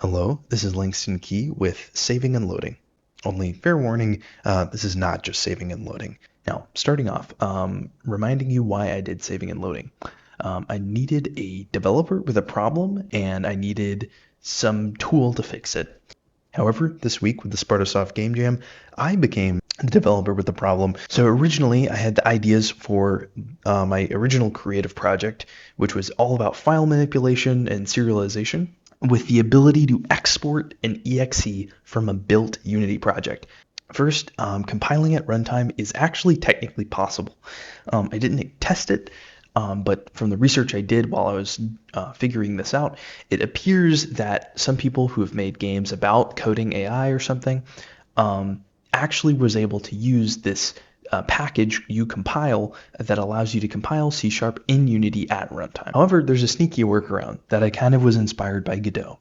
Hello, this is Langston Key with Saving and Loading. Only fair warning, this is not just saving and loading. Now, starting off, reminding you why I did saving and loading. I needed a developer with a problem, and I needed some tool to fix it. However, this week with the Spartasoft Game Jam, I became the developer with the problem. So originally, I had the ideas for my original creative project, which was all about file manipulation and serialization, with the ability to export an exe from a built Unity project. First, compiling at runtime is actually technically possible. I didn't test it, but from the research I did while I was figuring this out, it appears that some people who have made games about coding AI or something actually was able to use this package ucompile that allows you to compile C# in Unity at runtime. However, there's a sneaky workaround that I kind of was inspired by Godot.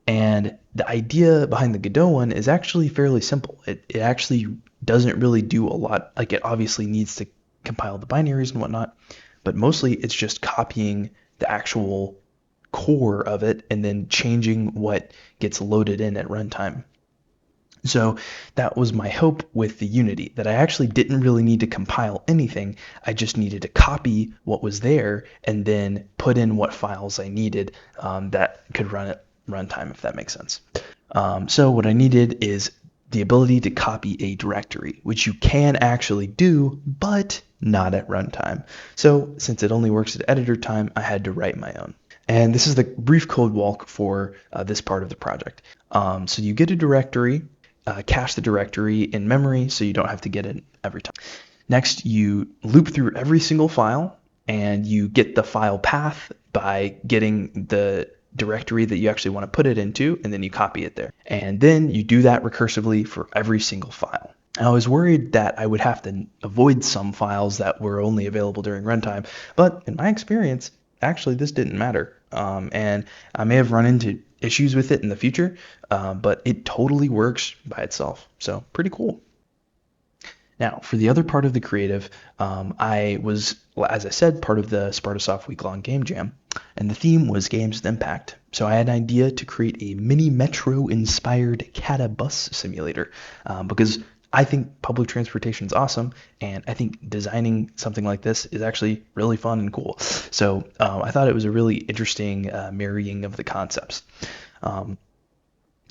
And the idea behind the Godot one is actually fairly simple. It actually doesn't really do a lot. Like, it obviously needs to compile the binaries and whatnot, but mostly it's just copying the actual core of it and then changing what gets loaded in at runtime. So that was my hope with the Unity, that I actually didn't really need to compile anything. I just needed to copy what was there and then put in what files I needed that could run at runtime, if that makes sense. So what I needed is the ability to copy a directory, which you can actually do, but not at runtime. So since it only works at editor time, I had to write my own. And this is the brief code walk for this part of the project. So you get a directory, cache the directory in memory so you don't have to get it every time. Next, you loop through every single file and you get the file path by getting the directory that you actually want to put it into, and then you copy it there. And then you do that recursively for every single file. I was worried that I would have to avoid some files that were only available during runtime, but in my experience, actually this didn't matter. And I may have run into issues with it in the future, but it totally works by itself. So pretty cool. Now, for the other part of the creative, I was, as I said, part of the Spartasoft week-long game jam, and the theme was games with impact. So I had an idea to create a mini metro-inspired CATA bus simulator, because I think public transportation is awesome, and I think designing something like this is actually really fun and cool. So I thought it was a really interesting marrying of the concepts.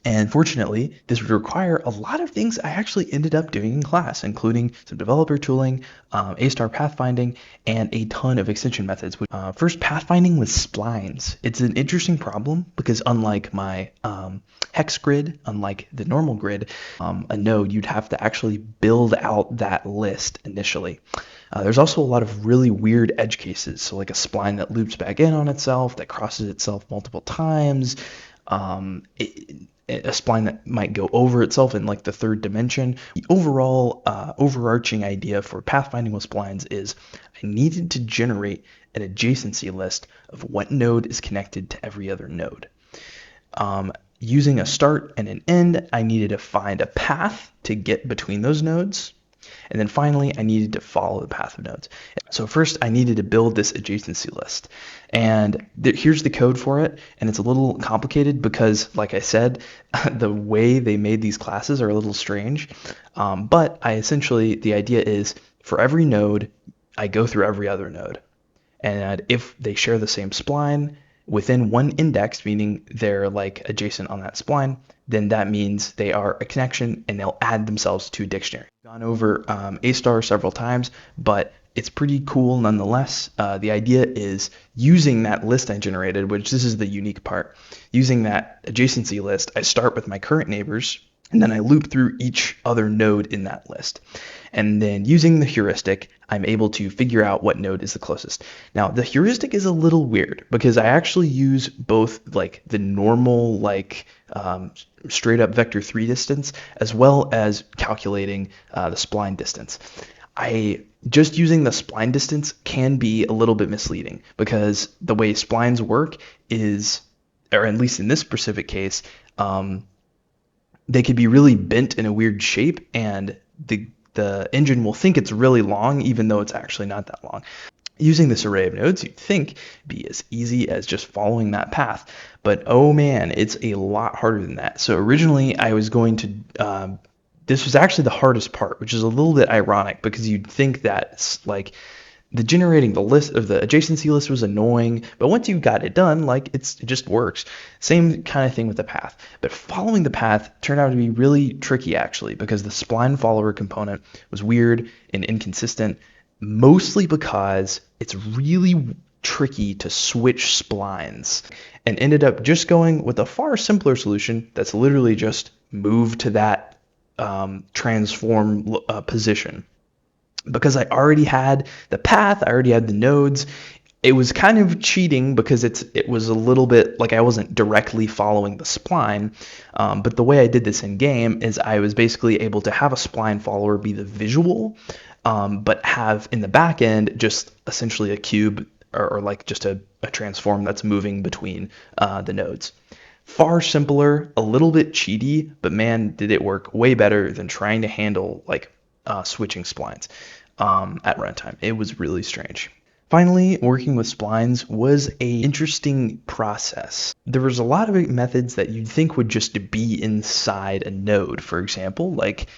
And fortunately, this would require a lot of things I actually ended up doing in class, including some developer tooling, A-star pathfinding, and a ton of extension methods. First, pathfinding with splines. It's an interesting problem because unlike my hex grid, unlike the normal grid, a node, you'd have to actually build out that list initially. There's also a lot of really weird edge cases, so like a spline that loops back in on itself, that crosses itself multiple times, a spline that might go over itself in like the third dimension. The overall overarching idea for pathfinding with splines is I needed to generate an adjacency list of what node is connected to every other node. Using a start and an end, I needed to find a path to get between those nodes. And then finally, I needed to follow the path of nodes. So first, I needed to build this adjacency list. And here's the code for it. And it's a little complicated because, like I said, the way they made these classes are a little strange. But the idea is for every node, I go through every other node. And if they share the same spline within one index, meaning they're like adjacent on that spline, then that means they are a connection and they'll add themselves to a dictionary. I've gone over A-star several times, but it's pretty cool nonetheless. The idea is using that list I generated, which this is the unique part. Using that adjacency list, I start with my current neighbors, and then I loop through each other node in that list. And then using the heuristic, I'm able to figure out what node is the closest. Now, the heuristic is a little weird because I actually use both like the normal, like straight up vector 3 distance, as well as calculating the spline distance. Just using the spline distance can be a little bit misleading because the way splines work is, or at least in this specific case, they could be really bent in a weird shape, and the engine will think it's really long, even though it's actually not that long. Using this array of nodes, you'd think be as easy as just following that path. But oh man, it's a lot harder than that. So originally I was going to, this was actually the hardest part, which is a little bit ironic because you'd think that like the generating the list of the adjacency list was annoying, but once you got it done, like it just works. Same kind of thing with the path. But following the path turned out to be really tricky actually, because the spline follower component was weird and inconsistent, mostly because it's really tricky to switch splines, and ended up just going with a far simpler solution that's literally just move to that transform position. Because I already had the path, I already had the nodes, it was kind of cheating because it was a little bit like I wasn't directly following the spline. But the way I did this in game is I was basically able to have a spline follower be the visual, but have in the back end just essentially a cube or like just a transform that's moving between the nodes. Far simpler, a little bit cheaty, but man, did it work way better than trying to handle like switching splines at runtime. It was really strange. Finally, working with splines was a interesting process. There was a lot of methods that you'd think would just be inside a node, for example, like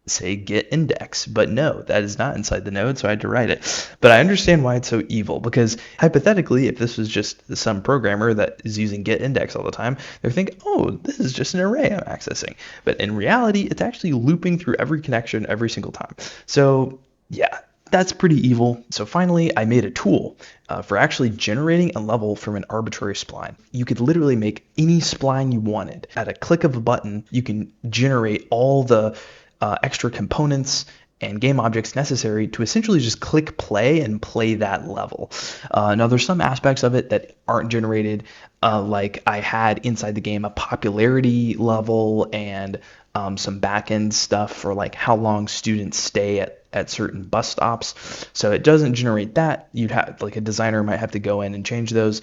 say get index, but no, that is not inside the node, so I had to write it. But I understand why it's so evil, because hypothetically, if this was just some programmer that is using get index all the time, they're thinking, oh, this is just an array I'm accessing. But in reality, it's actually looping through every connection every single time. So yeah, that's pretty evil. So finally, I made a tool for actually generating a level from an arbitrary spline. You could literally make any spline you wanted. At a click of a button, you can generate all the extra components and game objects necessary to essentially just click play and play that level. Now there's some aspects of it that aren't generated, like I had inside the game a popularity level and some back-end stuff for like how long students stay at certain bus stops. So it doesn't generate that. You'd have like a designer might have to go in and change those.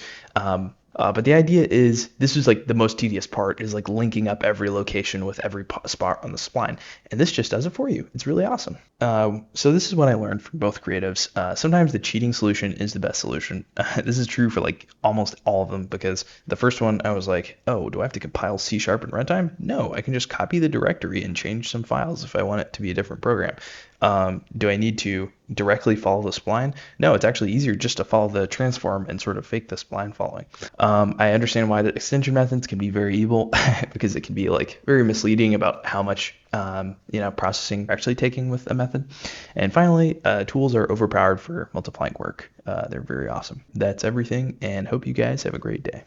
But the idea is this is like the most tedious part, is like linking up every location with every spot on the spline. And this just does it for you. It's really awesome. So this is what I learned from both creatives. Sometimes the cheating solution is the best solution. This is true for like almost all of them, because the first one I was like, oh, do I have to compile C# in runtime? No, I can just copy the directory and change some files if I want it to be a different program. Do I need to directly follow the spline? No, it's actually easier just to follow the transform and sort of fake the spline following. I understand why the extension methods can be very evil because it can be like very misleading about how much processing you're actually taking with a method. And finally, tools are overpowered for multiplying work. They're very awesome. That's everything, and hope you guys have a great day.